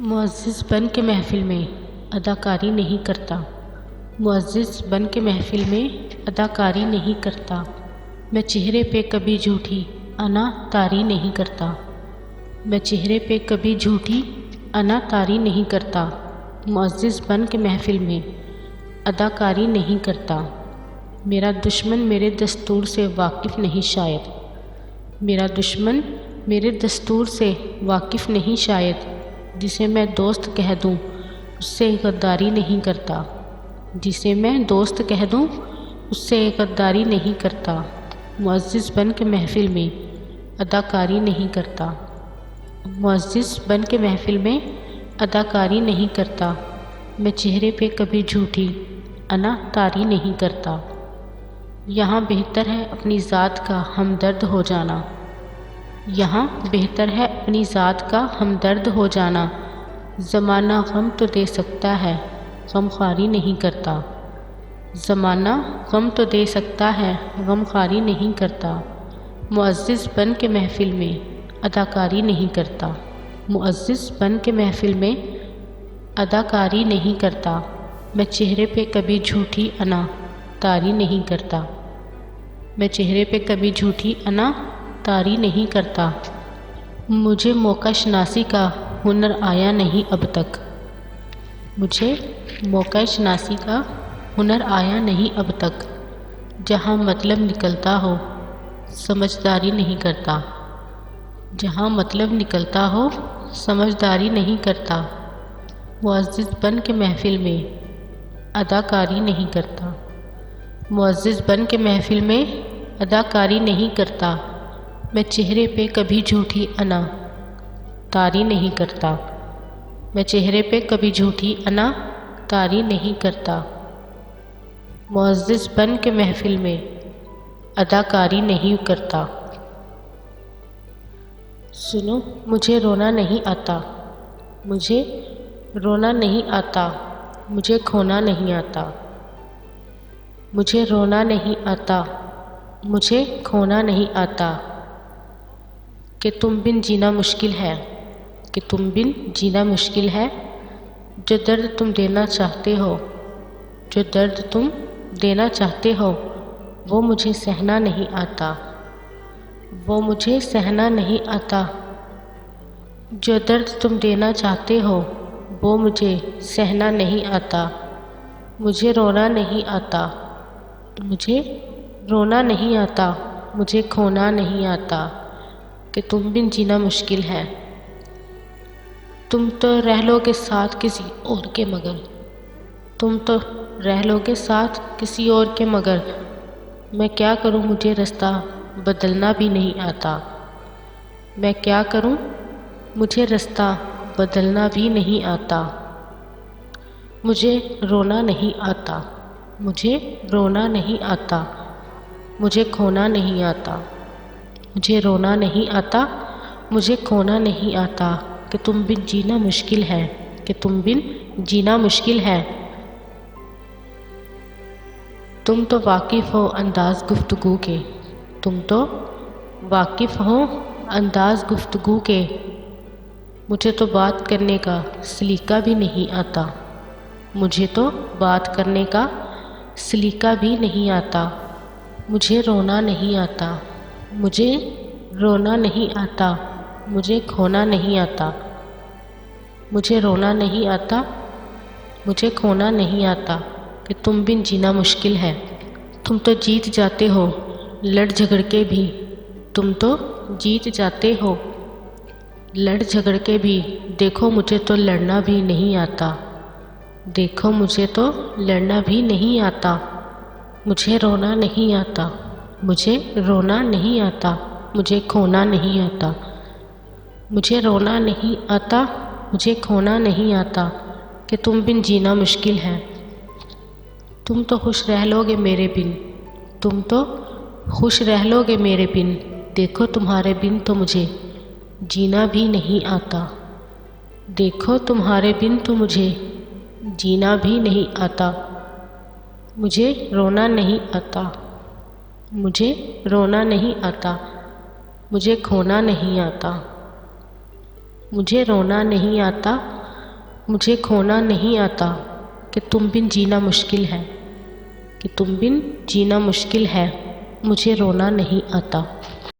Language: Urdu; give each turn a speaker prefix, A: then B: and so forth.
A: معزز بن کے محفل میں اداکاری نہیں کرتا، معزز بن کے محفل میں اداکاری نہیں کرتا، میں چہرے پہ کبھی جھوٹی انا طاری نہیں کرتا، میں چہرے پہ کبھی جھوٹی انا طاری نہیں کرتا، معزز بن کے محفل میں اداکاری نہیں کرتا، میرا دشمن میرے دستور سے واقف نہیں شاید، میرا دشمن میرے دستور سے واقف نہیں شاید، جسے میں دوست کہہ دوں اس سے غداری نہیں کرتا، جسے میں دوست کہہ دوں اس سے غداری نہیں کرتا، معزز بن کے محفل میں اداکاری نہیں کرتا، معزز بن کے محفل میں اداکاری نہیں کرتا، میں چہرے پہ کبھی جھوٹی انا طاری نہیں کرتا، یہاں بہتر ہے اپنی ذات کا ہمدرد ہو جانا، یہاں بہتر ہے اپنی ذات کا ہمدرد ہو جانا، زمانہ غم تو دے سکتا ہے غم خواری نہیں کرتا، زمانہ غم تو دے سکتا ہے غم خواری نہیں کرتا، معزز بن کے محفل میں اداکاری نہیں کرتا، معزز بن کے محفل میں اداکاری نہیں کرتا، میں چہرے پہ کبھی جھوٹی انا طاری نہیں کرتا، میں چہرے پہ کبھی جھوٹی انا طاری نہیں کرتا، مجھے موقع شناسی کا ہنر آیا نہیں اب تک، مجھے موقع شناسی کا ہنر آیا نہیں اب تک، جہاں مطلب نکلتا ہو سمجھداری نہیں کرتا، جہاں مطلب نکلتا ہو سمجھداری نہیں کرتا، معزز بن کے محفل میں اداکاری نہیں کرتا، معزز بن کے محفل میں اداکاری نہیں کرتا، میں چہرے پہ کبھی جھوٹی انا طاری نہیں کرتا، میں چہرے پہ کبھی جھوٹی انا طاری نہیں کرتا، معزز بن کے محفل میں اداکاری نہیں کرتا۔ سنو مجھے رونا نہیں آتا، مجھے رونا نہیں آتا، مجھے کھونا نہیں آتا، مجھے رونا نہیں آتا، مجھے کھونا نہیں آتا، کہ تم بن جینا مشکل ہے، کہ تم بن جینا مشکل ہے، جو درد تم دینا چاہتے ہو، جو درد تم دینا چاہتے ہو، وہ مجھے سہنا نہیں آتا، وہ مجھے سہنا نہیں آتا، جو درد تم دینا چاہتے ہو، وہ مجھے سہنا نہیں آتا، مجھے رونا نہیں آتا، مجھے رونا نہیں آتا، مجھے کھونا نہیں آتا، کہ تم بن جینا مشکل ہے، تم تو رہ لو گے ساتھ کسی اور کے مگر، تم تو رہ لو گے ساتھ کسی اور کے مگر، میں کیا کروں مجھے رستہ بدلنا بھی نہیں آتا، میں کیا کروں مجھے رستہ بدلنا بھی نہیں آتا، مجھے رونا نہیں آتا، مجھے رونا نہیں آتا، مجھے کھونا نہیں آتا، مجھے رونا نہیں آتا، مجھے کھونا نہیں آتا، کہ تم بن جینا مشکل ہے، کہ تم بن جینا مشکل ہے، تم تو واقف ہو انداز گفتگو کے، تم تو واقف ہو انداز گفتگو کے، مجھے تو بات کرنے کا سلیقہ بھی نہیں آتا، مجھے تو بات کرنے کا سلیقہ بھی نہیں آتا، مجھے رونا نہیں آتا، مجھے رونا نہیں آتا، مجھے کھونا نہیں آتا، مجھے رونا نہیں آتا، مجھے کھونا نہیں آتا، کہ تم بن جینا مشکل ہے، تم تو جیت جاتے ہو لڑ جھگڑ کے بھی، تم تو جیت جاتے ہو لڑ جھگڑ کے بھی، دیکھو مجھے تو لڑنا بھی نہیں آتا، دیکھو مجھے تو لڑنا بھی نہیں آتا، مجھے رونا نہیں آتا، مجھے رونا نہیں آتا، مجھے کھونا نہیں آتا، مجھے رونا نہیں آتا، مجھے کھونا نہیں آتا، کہ تم بن جینا مشکل ہے، تم تو خوش رہ لو گے میرے بن، تم تو خوش رہ لو گے میرے بن، دیکھو تمہارے بن تو مجھے جینا بھی نہیں آتا، دیکھو تمہارے بن تو مجھے جینا بھی نہیں آتا، مجھے رونا نہیں آتا، مجھے رونا نہیں آتا، مجھے کھونا نہیں آتا، مجھے رونا نہیں آتا، مجھے کھونا نہیں آتا کہ تم بن جینا مشکل ہے، کہ تم بن جینا مشکل ہے، مجھے رونا نہیں آتا۔